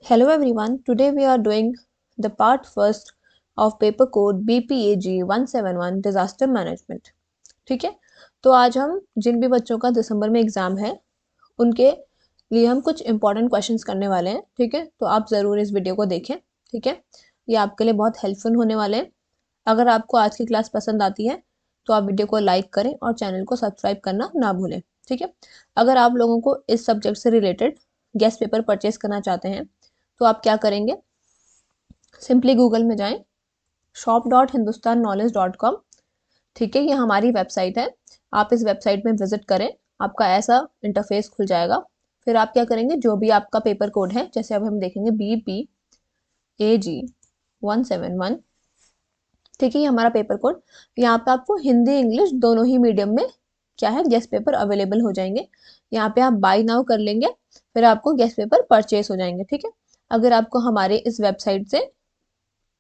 Hello everyone, today we are doing the part first of paper code BPAG 171 disaster management. ठीक है, तो आज हम जिन भी बच्चों का दिसंबर में एग्जाम है उनके लिए हम कुछ इंपॉर्टेंट क्वेश्चंस करने वाले हैं. ठीक है, तो आप ज़रूर इस वीडियो को देखें. ठीक है, ये आपके लिए बहुत हेल्पफुल होने वाले हैं. अगर आपको आज की क्लास पसंद आती है तो आप वीडियो को लाइक करें और चैनल को सब्सक्राइब करना ना भूलें. ठीक है, अगर आप लोगों को इस सब्जेक्ट से रिलेटेड गेस्ट पेपर परचेज करना चाहते हैं तो आप क्या करेंगे, सिंपली गूगल में जाएं, shop.hindustanknowledge.com. ठीक है, ये हमारी वेबसाइट है. आप इस वेबसाइट में विजिट करें, आपका ऐसा इंटरफेस खुल जाएगा. फिर आप क्या करेंगे, जो भी आपका पेपर कोड है, जैसे अब हम देखेंगे BPAG 171. ठीक है, ये हमारा पेपर कोड. यहाँ पे आपको हिंदी इंग्लिश दोनों ही मीडियम में क्या है, गेस्ट पेपर अवेलेबल हो जाएंगे. यहाँ पे आप बाय नाउ कर लेंगे, फिर आपको गेस्ट पेपर परचेस हो जाएंगे. ठीक है, अगर आपको हमारे इस वेबसाइट से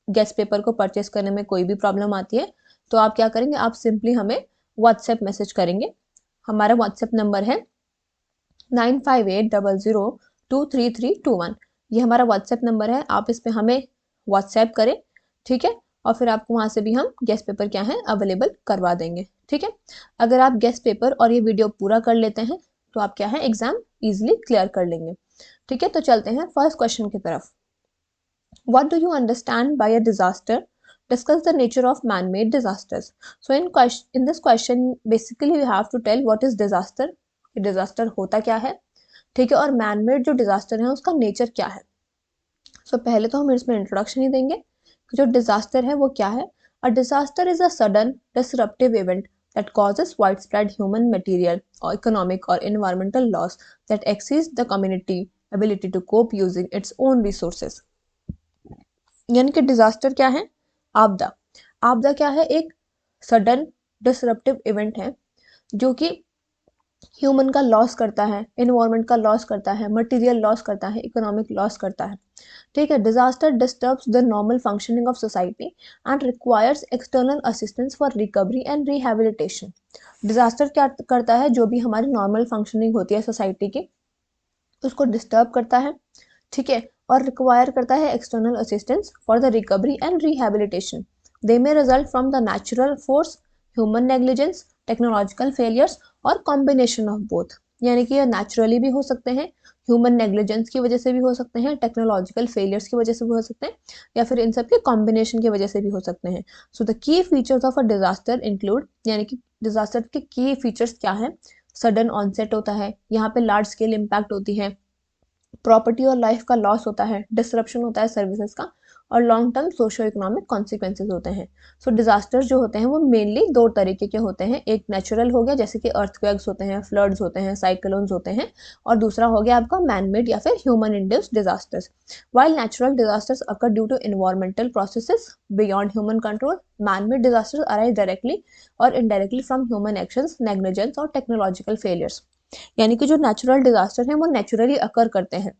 गेस्ट पेपर को परचेस करने में कोई भी प्रॉब्लम आती है तो आप क्या करेंगे, आप सिंपली हमें व्हाट्सएप मैसेज करेंगे. हमारा व्हाट्सएप नंबर है 9580023321. ये हमारा व्हाट्सएप नंबर है, आप इस पे हमें व्हाट्सएप करें. ठीक है, और फिर आपको वहाँ से भी हम गेस्ट पेपर क्या है अवेलेबल करवा देंगे. ठीक है, अगर आप गेस्ट पेपर और ये वीडियो पूरा कर लेते हैं तो आप क्या है एग्जाम इजिली क्लियर कर लेंगे. ठीक है, तो चलते हैं फर्स्ट क्वेश्चन की तरफ. What do you understand by a disaster? Discuss the nature of man-made disasters. So in this question basically you have to tell what is disaster. disaster होता क्या है, ठीक है, और man-made जो disaster है उसका nature क्या है. So पहले तो हम इसमें introduction ही देंगे कि जो disaster है वो क्या है. A disaster is a sudden disruptive event that causes widespread human, material, or economic or environmental loss that exceeds the community ability to cope using its own resources. यानी कि डिजास्टर क्या है, आपदा. आपदा क्या है, एक सडन डिसरप्टिव इवेंट है जो कि ह्यूमन का लॉस करता है, एनवायरनमेंट का लॉस करता है, मटेरियल लॉस करता है, इकोनॉमिक लॉस करता है. ठीक है, disaster disturbs the normal functioning of society and requires external assistance for recovery and rehabilitation. Disaster क्या करता है, जो भी हमारी नॉर्मल फंक्शनिंग होती है सोसाइटी की उसको डिस्टर्ब करता है. ठीक है, और रिक्वायर करता है external assistance for the recovery and rehabilitation. They may result from the natural force, human negligence, technological failures और कॉम्बिनेशन ऑफ बोथ. यानी कि ये नेचुरली भी हो सकते हैं, ह्यूमन नेग्लिजेंस की वजह से भी हो सकते हैं, टेक्नोलॉजिकल फेलियर्स की वजह से भी हो सकते हैं, या फिर इन सब के कॉम्बिनेशन की वजह से भी हो सकते हैं. So the key features of a disaster include, यानी कि डिजास्टर के की फीचर्स क्या है, सडन ऑनसेट होता है, यहाँ पे लार्ज स्केल इम्पैक्ट होती है, प्रॉपर्टी और लाइफ का लॉस होता है, डिसरप्शन होता है सर्विसेज का, और long term socio economic consequences होते हैं. सो डिजास्टर्स जो होते हैं वो मेनली दो तरीके के होते हैं. एक नेचुरल हो गया जैसे कि अर्थक्वेक्स होते हैं, फ्लड्स होते हैं, साइक्लोन्स होते हैं, और दूसरा हो गया आपका मैनमेड या फिर human induced disasters. While natural disasters occur due to environmental processes beyond human control, manmade disasters arise directly और indirectly from human actions, negligence और टेक्नोलॉजिकल फेलियर्स. यानी कि जो नेचुरल डिजास्टर है वो नेचुरली अकर करते हैं.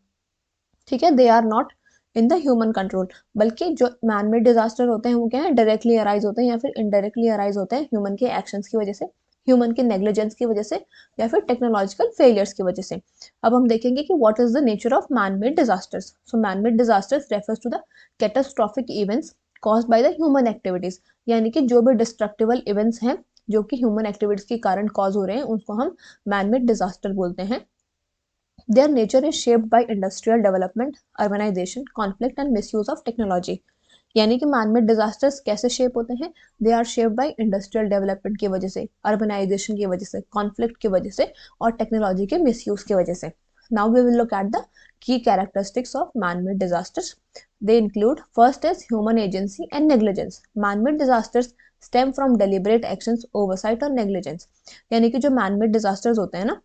ठीक है, they are not in the human control. बल्कि जो मैनमेड डिजास्टर होते हैं वो क्या है, डायरेक्टली अराइज होते हैं या फिर इनडायरेक्टली अराइज होते हैं ह्यूमन के एक्शंस की वजह से, ह्यूमन के नेग्लिजेंस की वजह से, या फिर टेक्नोलॉजिकल फेलियर्स की वजह से. अब हम देखेंगे कि what is the nature of manmade disasters. So manmade disasters refers to the catastrophic events caused by the human activities. यानी कि जो भी डिस्ट्रक्टिबल इवेंट्स हैं जो कि ह्यूमन एक्टिविटीज के कारण कॉज हो रहे हैं उनको हम मैनमेड डिजास्टर बोलते हैं. Their nature is shaped by industrial development, urbanization, conflict and misuse of technology. यानी कि मैनमेड डिजास्टर्स कैसे शेप होते हैं, they are shaped by industrial development की वजह से, अर्बनाइजेशन की वजह से, कॉन्फ्लिक्ट की वजह से और टेक्नोलॉजी के मिसयूज की वजह से. Now we will look at the key characteristics of manmade disasters. They include, first is human agency and negligence. Manmade disasters stem from deliberate actions, oversight और नेग्लिजेंस. यानी कि जो मैनमेड डिजास्टर्स होते हैं ना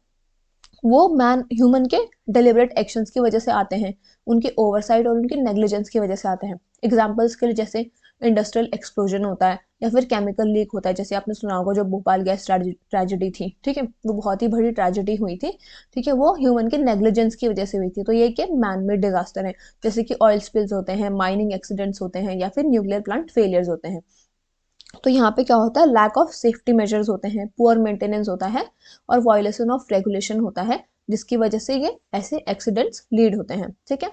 वो ह्यूमन के डेलिबरेट एक्शंस की वजह से आते हैं, उनके ओवरसाइट और उनके नेग्लिजेंस की वजह से आते हैं. एग्जांपल्स के लिए जैसे इंडस्ट्रियल एक्सप्लोजन होता है या फिर केमिकल लीक होता है, जैसे आपने सुना होगा जो भोपाल गैस ट्रेजेडी थी. ठीक है, वो बहुत ही बड़ी ट्रेजेडी हुई थी. ठीक है, वो ह्यूमन के नेग्लिजेंस की वजह से हुई थी. तो ये क्या मैनमेड डिजास्टर है, जैसे कि ऑयल स्पिल्स होते हैं, माइनिंग एक्सीडेंट्स होते हैं, या फिर न्यूक्लियर प्लांट फेलियर्स होते हैं. तो यहाँ पे क्या होता है, लैक ऑफ सेफ्टी मेजर्स होते हैं, पुअर मेंटेनेंस होता है और वायलेशन ऑफ रेगुलेशन होता है, जिसकी वजह से ये ऐसे एक्सीडेंट्स लीड होते हैं. ठीक है,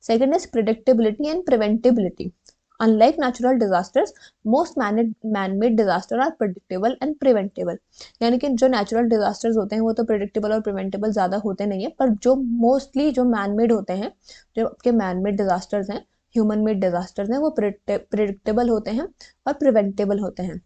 Second is predictability and preventability. Unlike natural disasters, most man-made disasters are predictable and preventable. यानी कि जो natural disasters होते हैं वो तो predictable और preventable ज़्यादा होते नहीं है, पर जो mostly जो man-made होते हैं, जो आपके man-made disasters हैं, human-made disasters हैं, वो predictable होते हैं और preventable होते हैं.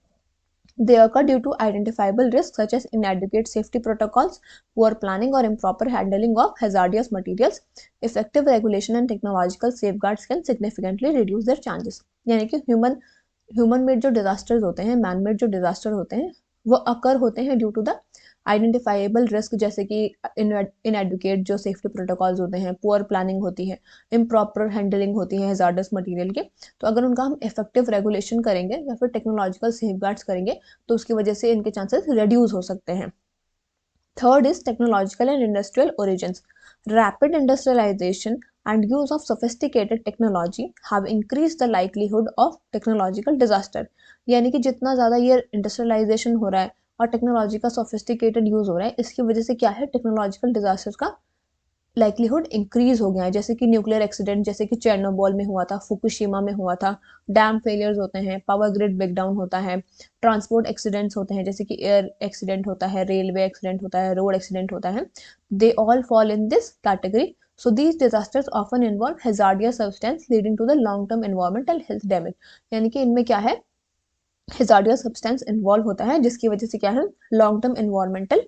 They occur due to identifiable risks such as inadequate safety protocols, poor planning or improper handling of hazardous materials. Effective regulation and technological safeguards can significantly reduce their chances. यानी कि human made जो disasters होते हैं, man made जो disaster होते हैं, वो occur होते हैं due to the identifiable risk, जैसे कि इनएडुकेट जो सेफ्टी प्रोटोकॉल्स होते हैं, पुअर प्लानिंग होती है, इम्प्रॉपर हैंडलिंग होती है हैजार्डस मटेरियल के. तो अगर उनका हम इफेक्टिव रेगुलेशन करेंगे या फिर टेक्नोलॉजिकल सेफगार्ड्स करेंगे तो उसकी वजह से इनके चांसेस रिड्यूस हो सकते हैं. Third is technological and industrial origins. Rapid industrialisation and use of sophisticated technology have increased the likelihood of technological disaster. यानी कि जितना ज़्यादा ये इंडस्ट्रियलाइजेशन हो रहा है और टेक्नोलॉजी का सोफिस्टिकेटेड यूज़ हो रहा है, इसकी वजह से क्या है, टेक्नोलॉजिकल डिजास्टर का लाइकलीहुड इंक्रीज हो गया है. जैसे कि न्यूक्लियर एक्सीडेंट, जैसे कि चेर्नोबोल में हुआ था, फुकुशिमा में हुआ था, डैम फेलियर्स होते हैं, पावर ग्रिड ब्रेकडाउन होता है, ट्रांसपोर्ट एक्सीडेंट्स होते हैं, जैसे कि एयर एक्सीडेंट होता है, रेलवे एक्सीडेंट होता है, रोड एक्सीडेंट होता है. They all fall in this category. So these disasters often involve hazardous substance leading to the long-term environmental health damage. यानी कि इनमें क्या है, hazardous substance involve होता है जिसकी वजह से क्या है, long-term environmental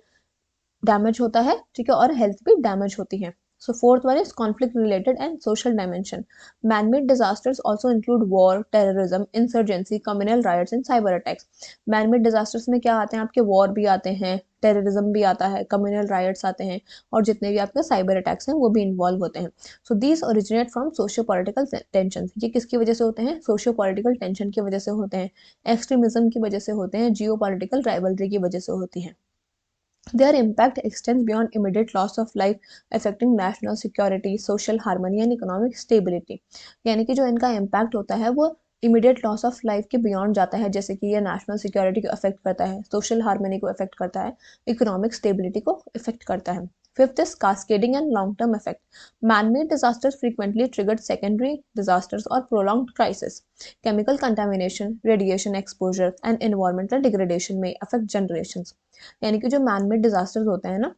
damage होता है, ठीक है, और health भी damage होती है. So fourth one is conflict related and social dimension. Man-made disasters also include war, terrorism, insurgency, communal riots and cyber attacks. Man-made disasters में क्या आते हैं, आपके war भी आते हैं, terrorism भी आता है, communal riots आते हैं, और जितने भी आपके cyber attacks हैं वो भी involve होते हैं. So these originate from socio-political tensions. ये किसकी वजह से होते हैं, socio-political tension की वजह से होते हैं, extremism की वजह से होते हैं, geopolitical rivalry की वजह से होती हैं. Their impact extends beyond immediate loss of life, affecting national security, social harmony and economic stability. यानी कि जो इनका impact होता है वो immediate loss of life के beyond जाता है, जैसे कि ये national security को affect करता है, social harmony को affect करता है, economic stability को affect करता है. Fifth is cascading and long-term effect. Man-made disasters frequently trigger secondary disasters or prolonged crisis. Chemical contamination, radiation exposure and environmental degradation may affect generations. यानी कि जो man-made disasters होते हैं ना,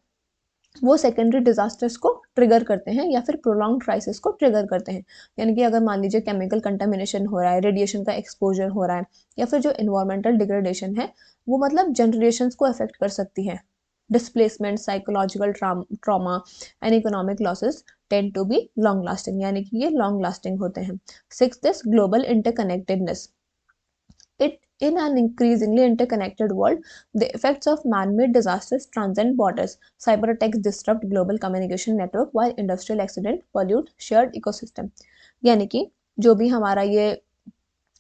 वो सेकेंडरी डिजास्टर्स को ट्रिगर करते हैं या फिर प्रोलॉन्ग क्राइसिस को ट्रिगर करते हैं. यानी कि अगर मान लीजिए केमिकल कंटामिनेशन हो रहा है, रेडिएशन का एक्सपोजर हो रहा है, या फिर जो इन्वायरमेंटल डिग्रेडेशन है वो मतलब जनरेशन्स को अफेक्ट कर सकती है. Displacement, psychological trauma and economic losses tend to be long lasting. यानी कि ये लॉन्ग लास्टिंग होते हैं. Sixth is global interconnectedness. In an increasingly interconnected world, the effects of man-made disasters transcend borders. Cyber attacks disrupt global communication network, while industrial accidents pollute shared ecosystem. यानी कि जो भी हमारा ये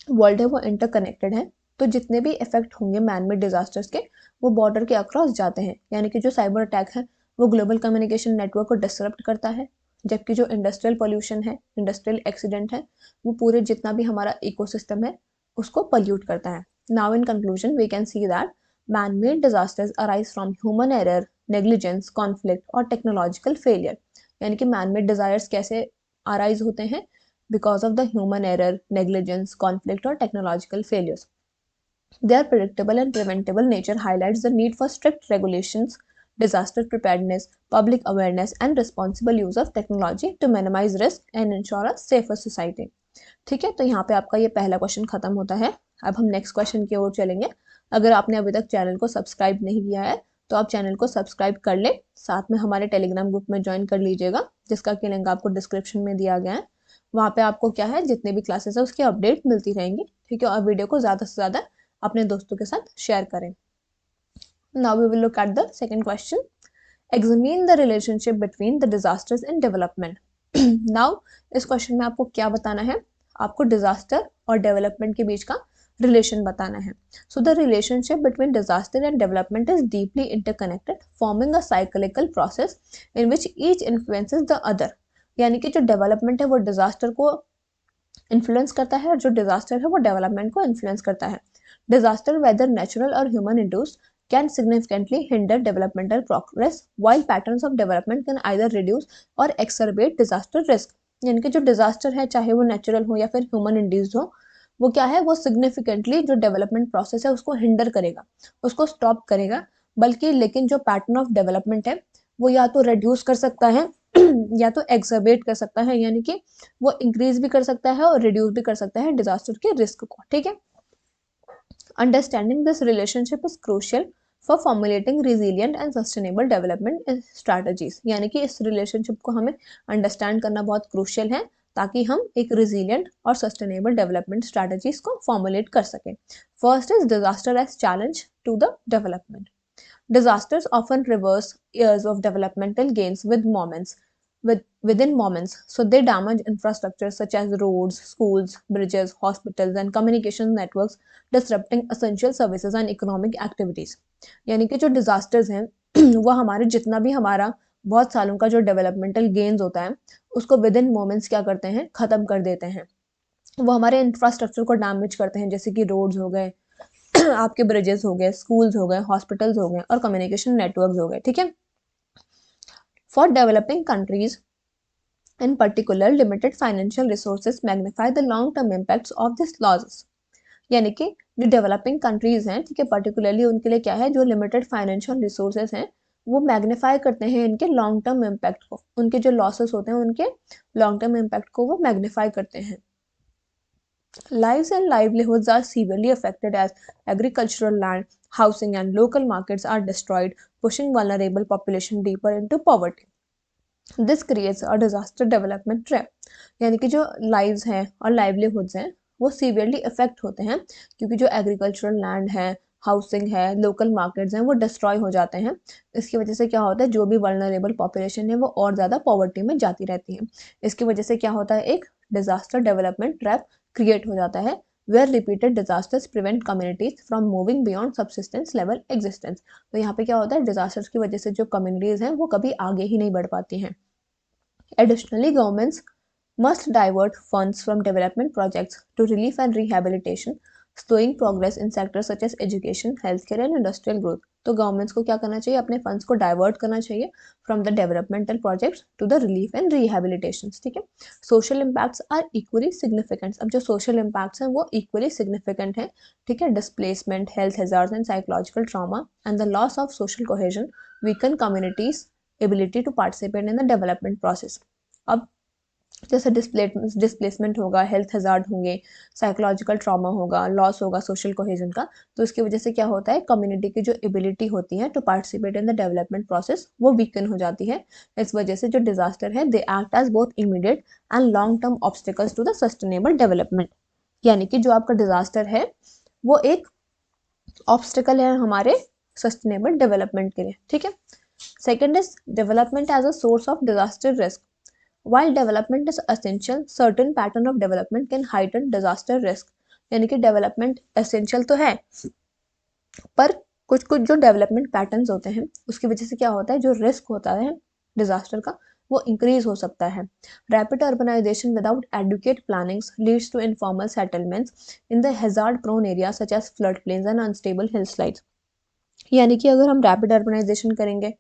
वर्ल्ड है वो इंटरकनेक्टेड है, तो जितने भी इफेक्ट होंगे मैन-मेड डिजास्टर्स के वो बॉर्डर के अक्रॉस जाते हैं. यानी कि जो साइबर अटैक है वो ग्लोबल कम्युनिकेशन नेटवर्क को डिसरप्ट करता है, जबकि जो इंडस्ट्रियल पोल्यूशन है, इंडस्ट्रियल एक्सीडेंट है, वो पूरे जितना भी हमारा इकोसिस्टम है उसको पल्यूट करता है. Now in conclusion, we can see that man-made disasters arise from human error, negligence, conflict और technological failure. यानी कि man-made disasters कैसे arise होते हैं, because of the human error, negligence, conflict और technological failures. Their predictable and preventable nature highlights the need for strict regulations, disaster preparedness, public awareness and responsible use of technology to minimize risk and ensure a safer society. ठीक है, तो यहाँ पे आपका ये पहला question खत्म होता है. अब हम नेक्स्ट क्वेश्चन की ओर चलेंगे. अगर आपने अभी तक चैनल को सब्सक्राइब नहीं किया है तो आप चैनल को सब्सक्राइब कर ले, साथ में हमारे टेलीग्राम ग्रुप में ज्वाइन कर लीजिएगा, जिसका कि लिंक आपको डिस्क्रिप्शन में दिया गया है. वहाँ पे आपको क्या है, जितने भी क्लासेस है उसकी अपडेट मिलती रहेंगी. ठीक है, और वीडियो को ज़्यादा से ज़्यादा अपने दोस्तों के साथ शेयर करें. Now we will look at the second question. Examine the relationship between the disasters and development. Now इस क्वेश्चन में आपको क्या बताना है, आपको डिजास्टर और डेवलपमेंट के बीच का रिलेशन बताना है. So the relationship between disaster and development is deeply interconnected, forming a cyclical process in which each influences the other. यानी कि जो डेवलपमेंट है वो डिजास्टर को इन्फ्लुएंस करता है और जो डिजास्टर है वो डेवलपमेंट को इन्फ्लुएंस करता है. डिजास्टर वेदर नेचुरल और human induced can significantly hinder developmental progress, while patterns of development can either reduce or exacerbate disaster risk. यानी कि जो डिजास्टर है चाहे वो नेचुरल हो या फिर ह्यूमन इंड्यूस्ड हो, वो क्या है, वो सिग्निफिकेंटली जो डेवलपमेंट प्रोसेस है उसको हिंडर करेगा, उसको स्टॉप करेगा। बल्कि लेकिन जो पैटर्न ऑफ डेवलपमेंट है वो या तो रिड्यूस कर सकता है या तो एक्सर्बेट कर सकता है, यानी कि वो इंक्रीज भी कर सकता है और रिड्यूस भी कर सकता है डिजास्टर के रिस्क को। ठीक है, understanding this relationship is crucial for formulating resilient and sustainable development strategies, यानी कि इस रिलेशनशिप को हमें अंडरस्टैंड करना बहुत क्रूशियल है ताकि हम एक रिजिलियंट और सस्टेनेबल डेवलपमेंट स्ट्रैटेजीज को फॉर्मुलेट कर सकें। First is disaster as challenge to the development. Disasters often reverse years of developmental gains within moments. So they damage infrastructure such as roads, schools, bridges, hospitals, and communication networks, disrupting essential services and economic activities. यानी कि जो disasters हैं वो हमारे जितना भी हमारा बहुत सालों का जो डेवलपमेंटल गेन्स होता है उसको विद इन मोमेंट्स क्या करते हैं, खत्म कर देते हैं। वो हमारे इंफ्रास्ट्रक्चर को डैमेज करते हैं, जैसे कि रोड्स हो गए, आपके ब्रिजेस हो गए, स्कूल्स हो गए, हॉस्पिटल्स हो गए और कम्युनिकेशन नेटवर्क्स हो गए। ठीक है, for developing countries in particular limited financial resources magnify the long term impacts of this losses. यानी कि जो डेवलपिंग कंट्रीज हैं, ठीक है, पर्टिकुलरली उनके लिए क्या है, जो लिमिटेड फाइनेंशियल रिसोर्सेज हैं वो मैग्नीफाई करते हैं इनके लॉन्ग टर्म इम्पैक्ट को, उनके जो लॉसेस होते हैं उनके लॉन्ग टर्म इम्पैक्ट को वो मैग्नीफाई करते हैं। Lives and livelihoods are severely affected as agricultural land, housing, and local markets are destroyed, pushing vulnerable population deeper into poverty. This creates a disaster development trap. यानी कि जो lives हैं और livelihoods हैं वो severely affect होते हैं क्योंकि जो agricultural land है, हाउसिंग है, लोकल मार्केट्स हैं वो डिस्ट्रॉय हो जाते हैं। इसकी वजह से क्या होता है, जो भी वल्नरेबल पॉपुलेशन है वो और ज़्यादा पॉवर्टी में जाती रहती है। इसकी वजह से क्या होता है, एक डिजास्टर डेवलपमेंट ट्रैप क्रिएट हो जाता है where repeated disasters prevent communities from moving beyond subsistence level existence. तो यहाँ पे क्या होता है, डिजास्टर्स की वजह से जो कम्युनिटीज हैं वो कभी आगे ही नहीं बढ़ पाती हैं। Additionally governments must divert funds from development projects to relief and rehabilitation, slowing progress in sectors such as education, healthcare and industrial growth. तो गवर्नमेंट्स को क्या करना चाहिए, अपने फंड्स को डाइवर्ट करना चाहिए from the developmental projects to the relief and rehabilitation. ठीक है, social impacts are equally significant. अब जो सोशल इम्पैक्ट्स हैं वो इक्वली सिग्निफिकेंट है। ठीक है, displacement, health hazards and psychological trauma and the loss of social cohesion weaken communities ability to participate in the development process. अब जैसे डिस्प्लेसमेंट होगा, हेल्थ हजार्ड होंगे, साइकोलॉजिकल ट्रॉमा होगा, लॉस होगा सोशल कोहेजन का, तो इसकी वजह से क्या होता है, कम्युनिटी की जो एबिलिटी होती है to participate in the development process वो वीकन हो जाती है। इस वजह से जो डिजास्टर है they act as both immediate and long term obstacles to the sustainable development. यानी कि जो आपका डिजास्टर है वो एक ऑब्स्टिकल है हमारे सस्टेनेबल डेवलपमेंट के लिए। ठीक है, second is development as a source of disaster risk. While development is essential, certain pattern of development can heighten disaster risk. यानी कि डेवलपमेंट एसेंशियल तो है पर कुछ कुछ जो डेवलपमेंट पैटर्न्स होते हैं उसकी वजह से क्या होता है, जो रिस्क होता है डिजास्टर का वो इंक्रीज हो सकता है। Rapid urbanisation without adequate plannings leads to informal settlements in the hazard prone area such as flood plains and unstable hill slides. यानी कि अगर हम रैपिड अर्बनाइजेशन करेंगे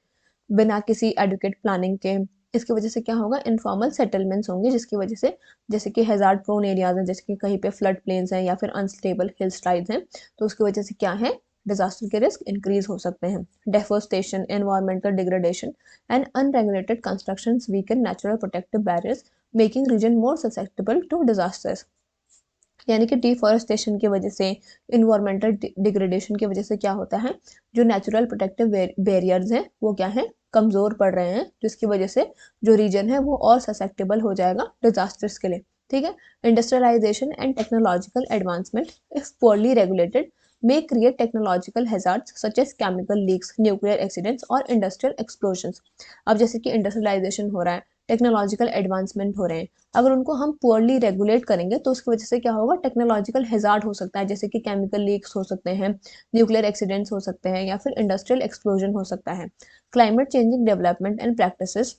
बिना किसी एडुकेट प्लानिंग के, इसकी वजह से क्या होगा, इनफॉर्मल सेटलमेंट्स होंगे जिसकी वजह से, जैसे कि हैजार्ड प्रोन एरियाज हैं, जैसे कि कहीं पे फ्लड प्लेन्स हैं या फिर अनस्टेबल हिल स्लाइड्स हैं, तो उसकी वजह से क्या है, डिजास्टर के रिस्क इंक्रीज हो सकते हैं। Deforestation, environmental degradation and unregulated construction weaken natural protective barriers making region more susceptible to disasters. यानी कि डिफॉरेस्टेशन की वजह से, इन्वायरमेंटल डिग्रेडेशन की वजह से क्या होता है, जो नेचुरल प्रोटेक्टिव बैरियर्स हैं वो क्या है, कमज़ोर पड़ रहे हैं, जिसकी वजह से जो रीजन है वो और ससेप्टेबल हो जाएगा डिजास्टर्स के लिए। ठीक है, industrialisation and technological advancement if poorly regulated may create technological hazards such as chemical leaks, nuclear accidents और industrial explosions। अब जैसे कि इंडस्ट्रियलाइजेशन हो रहा है, टेक्नोलॉजिकल एडवांसमेंट हो रहे हैं, अगर उनको हम पुअरली रेगुलेट करेंगे तो उसकी वजह से क्या होगा, टेक्नोलॉजिकल हैजार्ड हो सकता है, जैसे कि केमिकल लीक्स हो सकते हैं, न्यूक्लियर एक्सीडेंट्स हो सकते हैं या फिर इंडस्ट्रियल एक्सप्लोजन हो सकता है। Climate changing development and practices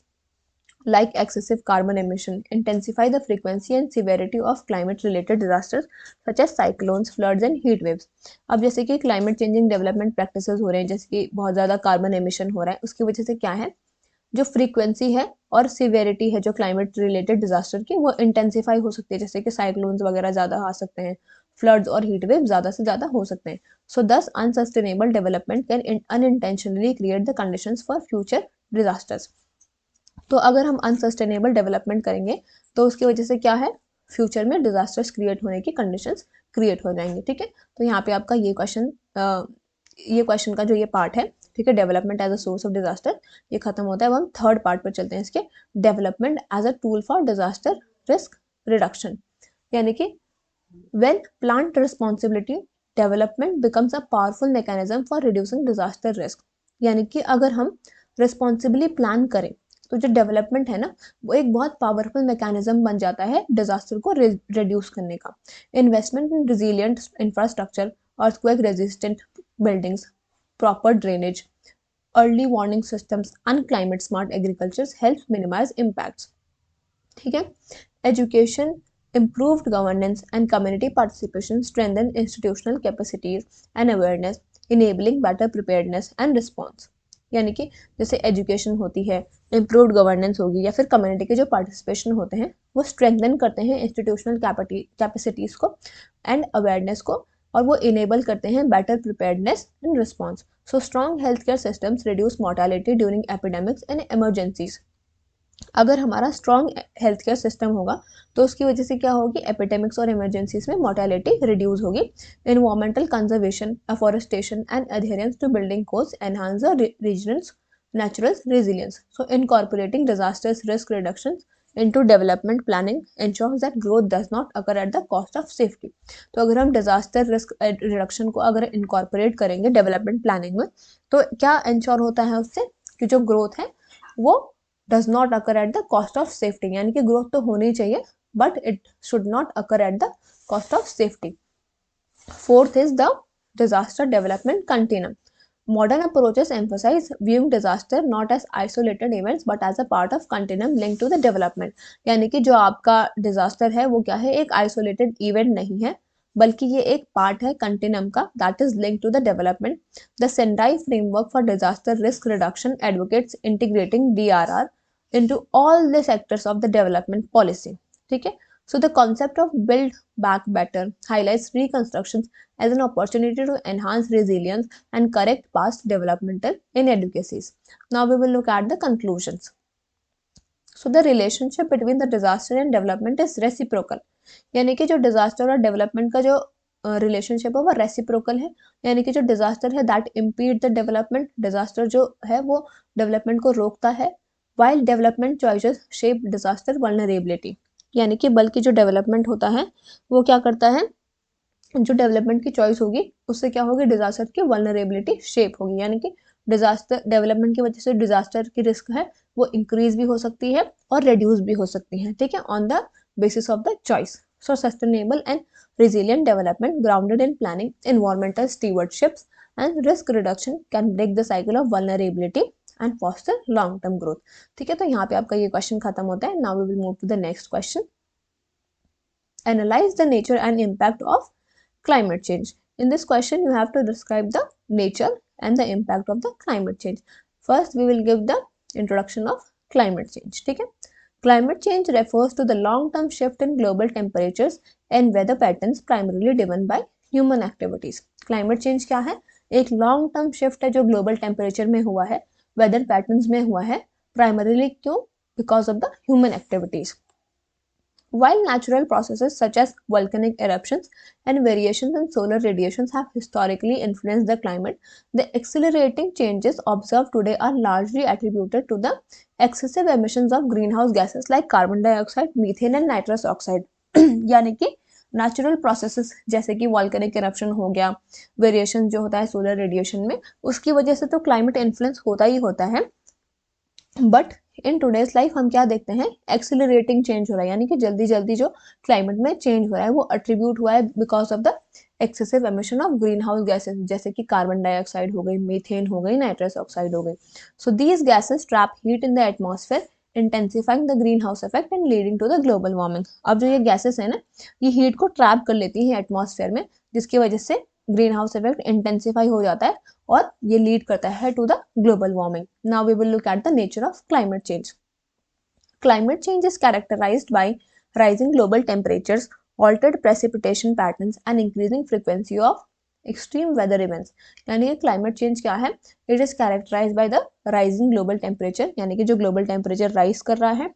like excessive carbon emission intensify the frequency and severity of climate related disasters such as cyclones, floods and heat waves। अब जैसे कि क्लाइमेट चेंजिंग डेवलपमेंट प्रैक्टिसेस हो रहे हैं, जैसे कि बहुत ज़्यादा कार्बन एमिशन हो रहा है, उसकी वजह से क्या है, जो फ्रीक्वेंसी है और सिवेरिटी है जो क्लाइमेट रिलेटेड डिजास्टर की, वो इंटेंसिफाई हो सकती है, जैसे कि साइक्लोन्स वगैरह ज़्यादा आ सकते हैं, फ्लड्स और हीट वेव ज़्यादा से ज़्यादा हो सकते हैं. सो दस unsustainable development can unintentionally create the conditions for future disasters. तो अगर हम अनसस्टेनेबल डेवलपमेंट करेंगे तो उसकी वजह से क्या है, फ्यूचर में डिजास्टर्स क्रिएट होने की कंडीशंस क्रिएट हो जाएंगे. ठीक है, तो यहाँ पे आपका ये क्वेश्चन का जो ये पार्ट है, ठीक है, development as a source of disaster, ये खत्म होता है. अब हम थर्ड पार्ट पर चलते हैं इसके, development as a tool for disaster risk reduction. यानी कि when plant responsibility development becomes a powerful mechanism for reducing disaster risk. यानी कि अगर हम रिस्पॉन्सिबली प्लान करें तो जो डेवलपमेंट है ना, वो एक बहुत पावरफुल मैकेनिज्म बन जाता है डिजास्टर को रिड्यूस करने का. Investment in resilient infrastructure, earthquake resistant buildings, proper drainage, early warning systems and climate smart agriculture help minimise impacts. ठीक है, education, improved governance and community participation strengthen institutional capacities and awareness, enabling better preparedness and response. यानी कि जैसे education होती है, improved governance होगी, या फिर कम्युनिटी के जो पार्टिसिपेशन होते हैं वो स्ट्रेंथन करते हैं इंस्टीट्यूशनल कैपेसिटीज को एंड अवेयरनेस को, और वो इनेबल करते हैं better preparedness and response. So strong health care systems reduce mortality during epidemics and emergencies. अगर हमारा स्ट्रॉन्ग हेल्थ केयर सिस्टम होगा तो उसकी वजह से क्या होगी, एपिडेमिक्स और इमरजेंसीज में मोर्टेलिटी रिड्यूस होगी. Environmental conservation, afforestation and adherence to building codes enhance the regional natural resilience. So incorporating disasters risk reduction into development planning ensures that growth does not occur at the cost of safety. तो अगर हम disaster risk reduction को अगर incorporate करेंगे development planning में, तो क्या ensure होता है उससे कि जो growth है वो does not occur at the cost of safety. यानी कि growth तो होनी चाहिए but it should not occur at the cost of safety. Fourth is the disaster development continuum. Modern approaches emphasize viewing disaster not as isolated events but as a part of continuum linked to the development. यानी कि जो आपका disaster है वो क्या है, एक isolated event नहीं है, बल्कि ये एक पार्ट है कंटिन्यूम का, that is linked to the development. The Sendai framework for disaster risk reduction advocates integrating DRR into all the sectors of the development policy. ठीक है, so the concept of build back better highlights reconstruction as an opportunity to enhance resilience and correct past developmental inadequacies. Now we will look at the conclusions. So the relationship between the disaster and development is reciprocal. यानी कि जो disaster और development का जो relationship है वो reciprocal है. यानी कि जो डिजास्टर है that impede the development, disaster जो है वो डेवलपमेंट को रोकता है, while development choices shape disaster vulnerability. यानी कि बल्कि जो डेवलपमेंट होता है वो क्या करता है, जो डेवलपमेंट की चॉइस होगी उससे क्या होगी, डिजास्टर की वल्नरेबिलिटी शेप होगी. यानी कि डिजास्टर डेवलपमेंट की वजह से डिजास्टर की रिस्क है वो इंक्रीज भी हो सकती है और रिड्यूस भी हो सकती है. ठीक है, on the basis of the choice. So sustainable and resilient development grounded in planning, environmental stewardships and risk reduction can break the cycle of vulnerability and foster long term growth. ठीक है, तो यहाँ पे आपका ये क्वेश्चन खत्म होता है. Now we will move to the next question. Analyze the nature and impact of climate change. In this question you have to describe the nature and the impact of the climate change. First we will give the introduction of climate change. ठीक है, climate change refers to the long-term shift in global temperatures and weather patterns primarily driven by human activities. Climate change क्या है, एक long-term shift है जो global temperature में हुआ है, weather patterns में हुआ है, primarily क्यों, because of the human activities. While natural processes such as volcanic eruptions and variations in solar radiations have historically influenced the climate, the accelerating changes observed today are largely attributed to the excessive emissions of greenhouse gases like carbon dioxide, methane and nitrous oxide. यानी कि natural processes जैसे कि volcanic eruption हो गया, variation जो होता है solar radiation में, उसकी वजह से तो क्लाइमेट इन्फ्लुएंस होता ही होता है. बट इन टूडेज लाइफ हम क्या देखते हैं, एक्सिलरेटिंग चेंज हो रहा है. यानी कि जल्दी जल्दी जो क्लाइमेट में चेंज हो रहा है वो अट्रीब्यूट हुआ है because of the excessive emission of green house gases, जैसे कि कार्बन डाइऑक्साइड हो गई, मीथेन हो गई, नाइट्रस ऑक्साइड हो गई. So these gases trap heat in the atmosphere intensifying the greenhouse effect and leading to the global warming. अब जो ये गैसेस है ना, ये हीट को ट्रैप कर लेती है एटमॉस्फेयर में, जिसकी वजह से ग्रीन हाउस इफेक्ट इंटेंसिफाई हो जाता है और ये लीड करता है to the global warming. Now we will look at the nature of climate change. Climate change is characterized by rising global temperatures, altered precipitation patterns, and increasing frequency of extreme weather events. यानी कि climate change क्या है? It is characterized by the rising global temperature, यानी कि जो global temperature rise कर रहा है,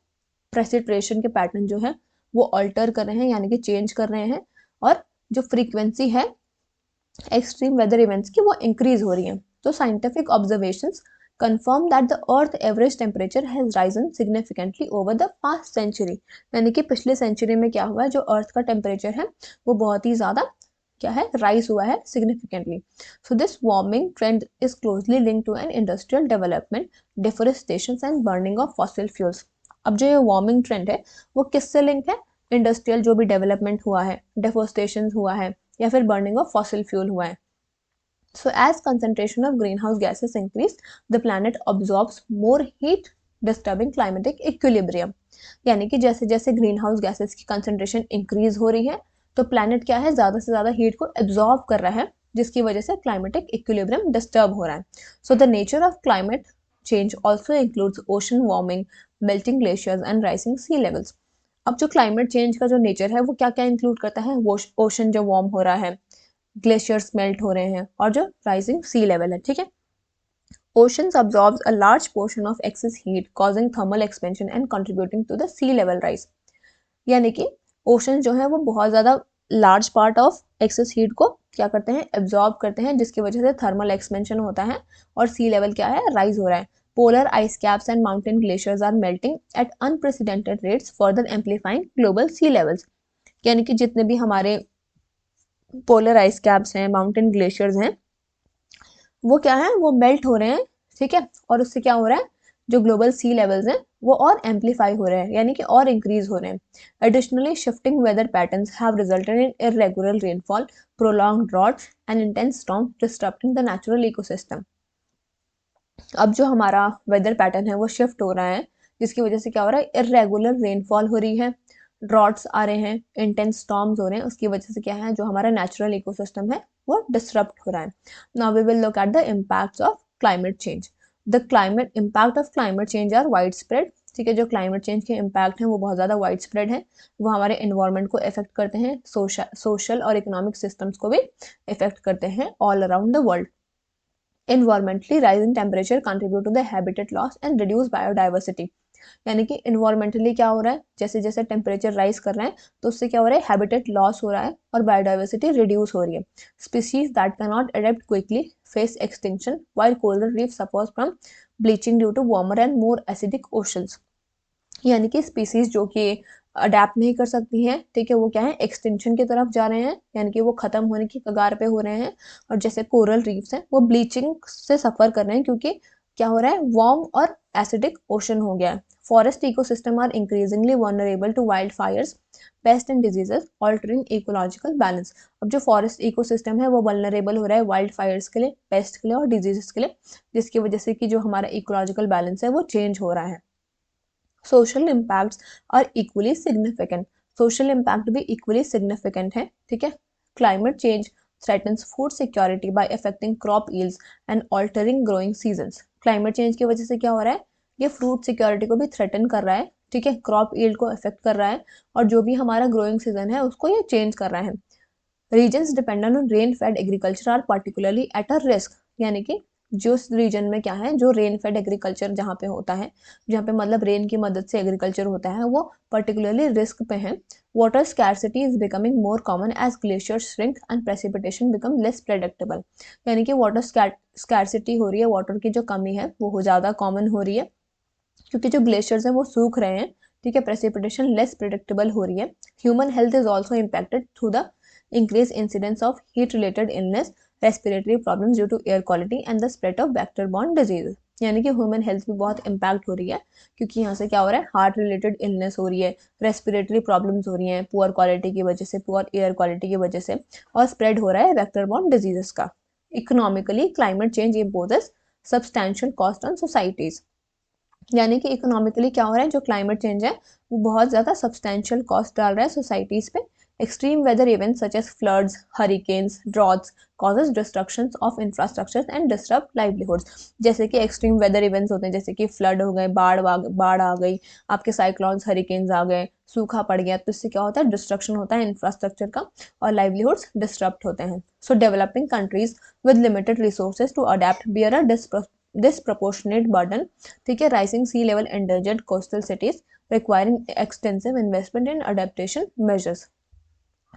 precipitation के pattern जो है वो alter कर रहे हैं यानी कि change कर रहे हैं, और जो frequency है extreme weather events की वो increase हो रही है. तो scientific observations confirm that the earth average temperature has risen significantly over the past century. यानी कि पिछले सेंचुरी में क्या हुआ है, जो अर्थ का टेम्परेचर है वो बहुत ही ज़्यादा क्या है, राइज हुआ है significantly. So this warming trend is closely linked to an industrial development, deforestation and burning of fossil fuels. अब जो ये वार्मिंग ट्रेंड है वो किससे लिंक है? इंडस्ट्रियल जो भी डेवलपमेंट हुआ है, डेफोरेस्टेशन हुआ है, या फिर बर्निंग ऑफ फॉसिल फ्यूल हुआ है. So as concentration of greenhouse gases increase, the planet absorbs more heat, disturbing climatic equilibrium. यानी कि जैसे जैसे ग्रीन हाउस गैसेस की कंसंट्रेशन इंक्रीज हो रही है तो प्लैनेट क्या है, ज़्यादा से ज़्यादा हीट को एब्जॉर्ब कर रहा है, जिसकी वजह से क्लाइमेटिक इक्विलिब्रियम डिस्टर्ब हो रहा है. So the nature of climate change also includes ocean warming, melting glaciers and rising sea levels. अब जो क्लाइमेट चेंज का जो नेचर है वो क्या क्या इंक्लूड करता है? ओशन जो वार्म हो रहा है, ग्लेशियर्स मेल्ट हो रहे हैं, और जो राइजिंग सी लेवल है. ठीक है. Oceans absorbs a large portion of excess heat, causing thermal expansion and contributing to the sea level rise. यानी कि ओशन जो है वो बहुत ज़्यादा large part of excess heat को क्या करते हैं, एब्जॉर्ब करते हैं, जिसकी वजह से थर्मल एक्सपेंशन होता है और सी लेवल क्या है, राइज हो रहा है. Polar ice caps and mountain glaciers are melting at unprecedented rates, further amplifying global sea levels. यानी कि जितने भी हमारे पोलर आइस कैप्स हैं, माउंटेन ग्लेशियर्स हैं, वो क्या है, वो मेल्ट हो रहे हैं. ठीक है. और उससे क्या हो रहा है, जो ग्लोबल सी लेवल्स हैं वो और एम्पलीफाई हो रहे हैं, यानी कि और इंक्रीज हो रहे हैं. Additionally shifting weather patterns have resulted in irregular rainfall, prolonged droughts and intense storm, disturbing the natural ecosystem. अब जो हमारा वेदर पैटर्न है वो शिफ्ट हो रहा है, जिसकी वजह से क्या हो रहा है, इरेगुलर रेनफॉल हो रही है, ड्रॉट्स आ रहे हैं, इंटेंस स्टॉर्म्स हो रहे हैं. उसकी वजह से क्या है, जो हमारा नेचुरल इकोसिस्टम है वो डिसरप्ट हो रहा है. Now we will look at the impacts of climate change. The climate impact of climate change are widespread. ठीक है. जो क्लाइमेट चेंज के इम्पैक्ट हैं वो बहुत ज़्यादा वाइड स्प्रेड है. वो हमारे इन्वायरमेंट को इफेक्ट करते हैं, सोशल और इकोनॉमिक सिस्टम्स को भी इफेक्ट करते हैं all around the world. Environmentally, rising temperature contribute to the habitat loss and reduce biodiversity. यानी कि इन्वायरमेंटली क्या हो रहा है, जैसे जैसे टेम्परेचर राइज कर रहे हैं तो उससे क्या हो रहा है, हैबिटेट लॉस हो रहा है और बायोडाइवर्सिटी रिड्यूस हो रही है. Species that can not adapt quickly face extinction, while coral reef suffers from bleaching due to warmer and more acidic oceans. यानी कि स्पीसीज जो कि अडेप्ट नहीं कर सकती हैं, ठीक है, वो क्या है, एक्सटिंक्शन की तरफ जा रहे हैं, यानी कि वो खत्म होने की कगार पे हो रहे हैं. और जैसे कोरल रीफ्स हैं वो ब्लीचिंग से सफ़र कर रहे हैं, क्योंकि क्या हो रहा है, वार्म और एसिडिक ओशन हो गया है. Forest ecosystem are increasingly vulnerable to wild fires, pest and diseases, altering ecological balance. अब जो फॉरेस्ट इकोसिस्टम है वो वनरेबल हो रहा है वाइल्ड फायर्स के लिए, पेस्ट के लिए और डिजीजेस के लिए, जिसकी वजह से कि जो हमारा इकोलॉजिकल बैलेंस है वो चेंज हो रहा है. Social impacts are equally significant. Social impact भी इक्वली सिग्निफिकेंट है. ठीक है. Climate change threatens food security by affecting crop yields and altering growing seasons. Climate change की वजह से क्या हो रहा है, ये फ्रूट सिक्योरिटी को भी थ्रेटन कर रहा है. ठीक है. क्रॉप यील्ड को अफेक्ट कर रहा है और जो भी हमारा ग्रोइंग सीजन है उसको ये चेंज कर रहा है. Regions dependent on rain fed agriculture are particularly at a risk. यानी कि जो रीजन में क्या है, जो रेन फेड एग्रीकल्चर जहाँ पे होता है, जहाँ पे मतलब रेन की मदद से एग्रीकल्चर होता है, वो पर्टिकुलरली रिस्क पे है. Water scarcity is becoming more common as glaciers shrink and precipitation become less predictable. यानी कि वाटर स्कैरसिटी हो रही है, वाटर की जो कमी है वो ज़्यादा कॉमन हो रही है, क्योंकि जो ग्लेशियर्स हैं वो सूख रहे हैं. ठीक है. प्रेसिपिटेशन लेस प्रेडिक्टेबल हो रही है. Human health is also impacted through the increased incidence of heat-related illness, respiratory problems due to air quality and the spread of vector-borne diseases. यानी कि ह्यूमन हेल्थ भी बहुत इम्पैक्ट हो रही है, क्योंकि यहाँ से क्या हो रहा है, हार्ट रिलेटेड इलनेस हो रही है, रेस्पिरेटरी प्रॉब्लम्स हो रही हैं पुअर क्वालिटी की वजह से, पुअर एयर क्वालिटी की वजह से, और स्प्रेड हो रहा है वेक्टर-बॉर्न डिजीजेस का. Economically climate change imposes substantial cost on societies. यानी कि इकोनॉमिकली क्या हो रहा है, जो क्लाइमेट चेंज है वो बहुत ज़्यादा सब्सटैंशियल कॉस्ट डाल रहा है सोसाइटीज़ पे, Extreme weather events such as floods, hurricanes, droughts causes destructions of infrastructures and disrupt livelihoods। जैसे कि एक्सट्रीम वेदर इवेंट्स होते हैं, जैसे कि फ्लड हो गए, बाढ़ आ गई, आपके साइक्लोन्स, हरिकेन्स आ गए, सूखा पड़ गया, तो इससे क्या होता है, डिस्ट्रक्शन होता है इंफ्रास्ट्रक्चर का और लाइवलीहुड्स डिस्टर्ब होते हैं। So developing countries with limited resources to adapt bear a disproportionate burden, ठीक है, rising sea level, endangered coastal cities requiring extensive investment in adaptation measures.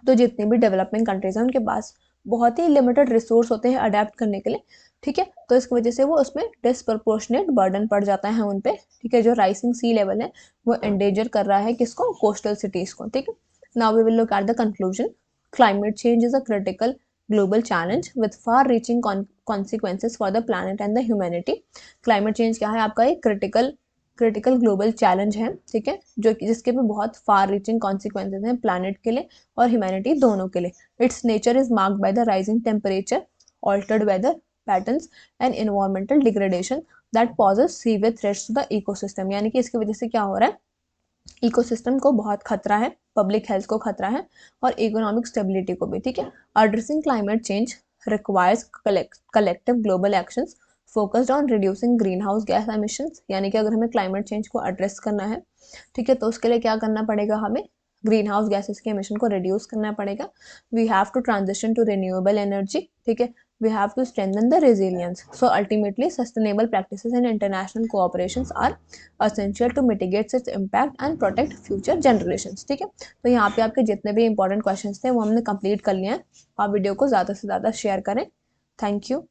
तो जितनी भी डेवलपिंग कंट्रीज हैं उनके पास बहुत ही लिमिटेड रिसोर्स होते हैं अडेप्ट करने के लिए, ठीक है, तो इसकी वजह से वो उसमें डिसप्रपोर्शनेट बर्डन पड़ जाता है उन पे, ठीक है। जो राइसिंग सी लेवल है वो एंडेंजर कर रहा है किसको, कोस्टल सिटीज को, ठीक है। Now we will look at the conclusion. Climate change is a critical global challenge with far-reaching consequences for the planet and the humanity। Climate change क्या है, आपका एक क्रिटिकल ग्लोबल चैलेंज है, ठीक है, जो कि जिसके भी बहुत फार रीचिंग कॉन्सिक्वेंसेज हैं प्लानट के लिए और ह्यूमैनिटी दोनों के लिए। Its nature is marked by the rising temperature, altered weather patterns and environmental degradation that poses severe threats to the ecosystem. यानी कि इसकी वजह से क्या हो रहा है, इकोसिस्टम को बहुत खतरा है, पब्लिक हेल्थ को खतरा है और इकोनॉमिक स्टेबिलिटी को भी, ठीक है। Addressing climate change requires collective global actions focused on reducing green house gas emissions. यानी कि अगर हमें क्लाइमेट चेंज को एड्रेस करना है, ठीक है, तो उसके लिए क्या करना पड़ेगा, हमें ग्रीन हाउस गैसेस के एमिशन को रिड्यूस करना पड़ेगा। We have to transition to renewable energy, ठीक है। We have to strengthen the resilience. So ultimately, sustainable practices and international cooperations are essential to mitigate its impact and protect future generations। ठीक है, तो यहाँ पे आपके जितने भी इंपॉर्टेंट क्वेश्चंस थे वो हमने कंप्लीट कर लिए हैं। आप वीडियो को ज़्यादा से ज़्यादा शेयर करें। Thank you.